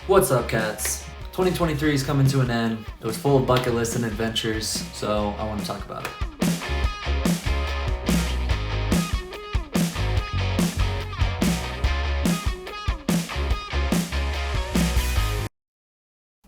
What's up, cats? 2023 is coming to an end. It was full of bucket lists and adventures, so I want to talk about it.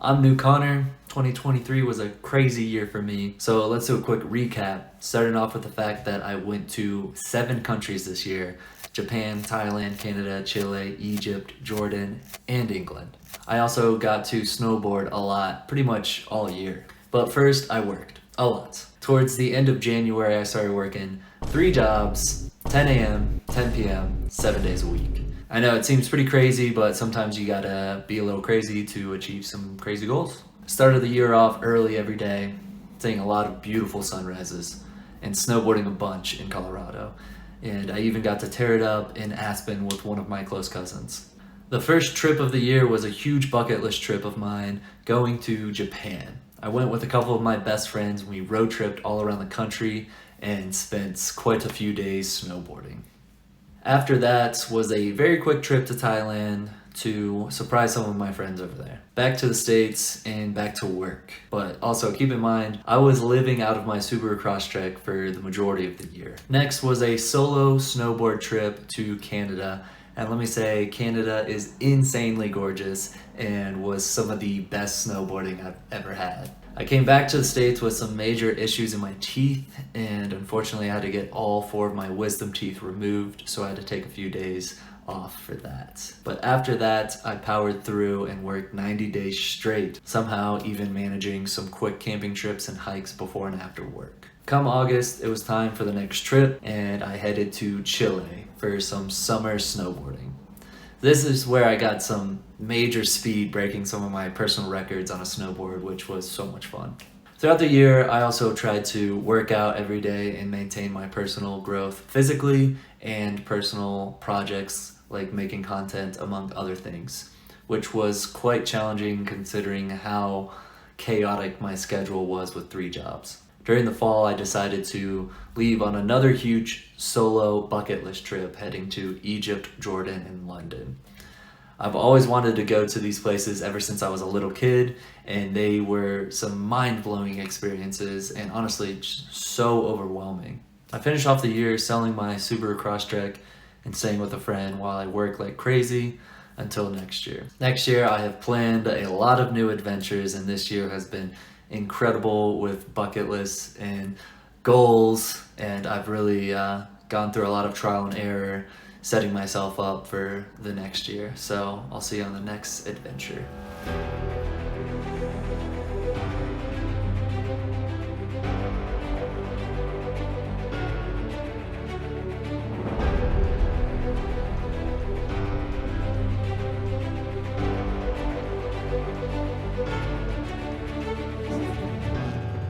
I'm New Connor. 2023 was a crazy year for me, so let's do a quick recap, starting off with the fact that I went to 7 countries this year: Japan, Thailand, Canada, Chile, Egypt, Jordan, and England. I also got to snowboard a lot, pretty much all year. But first, I worked a lot. Towards the end of January, I started working 3 jobs, 10 a.m., 10 p.m., 7 days a week. I know it seems pretty crazy, but sometimes you gotta be a little crazy to achieve some crazy goals. Started the year off early every day, seeing a lot of beautiful sunrises, and snowboarding a bunch in Colorado. And I even got to tear it up in Aspen with one of my close cousins. The first trip of the year was a huge bucket list trip of mine, going to Japan. I went with a couple of my best friends, and we road tripped all around the country and spent quite a few days snowboarding. After that was a very quick trip to Thailand to surprise some of my friends over there. Back to the States and back to work. But also keep in mind, I was living out of my Subaru Crosstrek for the majority of the year. Next was a solo snowboard trip to Canada. And let me say, Canada is insanely gorgeous and was some of the best snowboarding I've ever had. I came back to the States with some major issues in my teeth, and unfortunately I had to get all 4 of my wisdom teeth removed, so I had to take a few days off for that. But after that, I powered through and worked 90 days straight, somehow even managing some quick camping trips and hikes before and after work. Come August, it was time for the next trip, and I headed to Chile for some summer snowboarding. This is where I got some major speed, breaking some of my personal records on a snowboard, which was so much fun. Throughout the year, I also tried to work out every day and maintain my personal growth physically and personal projects like making content, among other things, which was quite challenging considering how chaotic my schedule was with 3 jobs. During the fall, I decided to leave on another huge solo bucket list trip heading to Egypt, Jordan, and London. I've always wanted to go to these places ever since I was a little kid, and they were some mind-blowing experiences and honestly just so overwhelming. I finished off the year selling my Subaru Crosstrek and staying with a friend while I work like crazy until next year. Next year, I have planned a lot of new adventures, and this year has been incredible with bucket lists and goals, and I've really gone through a lot of trial and error setting myself up for the next year. So I'll see you on the next adventure.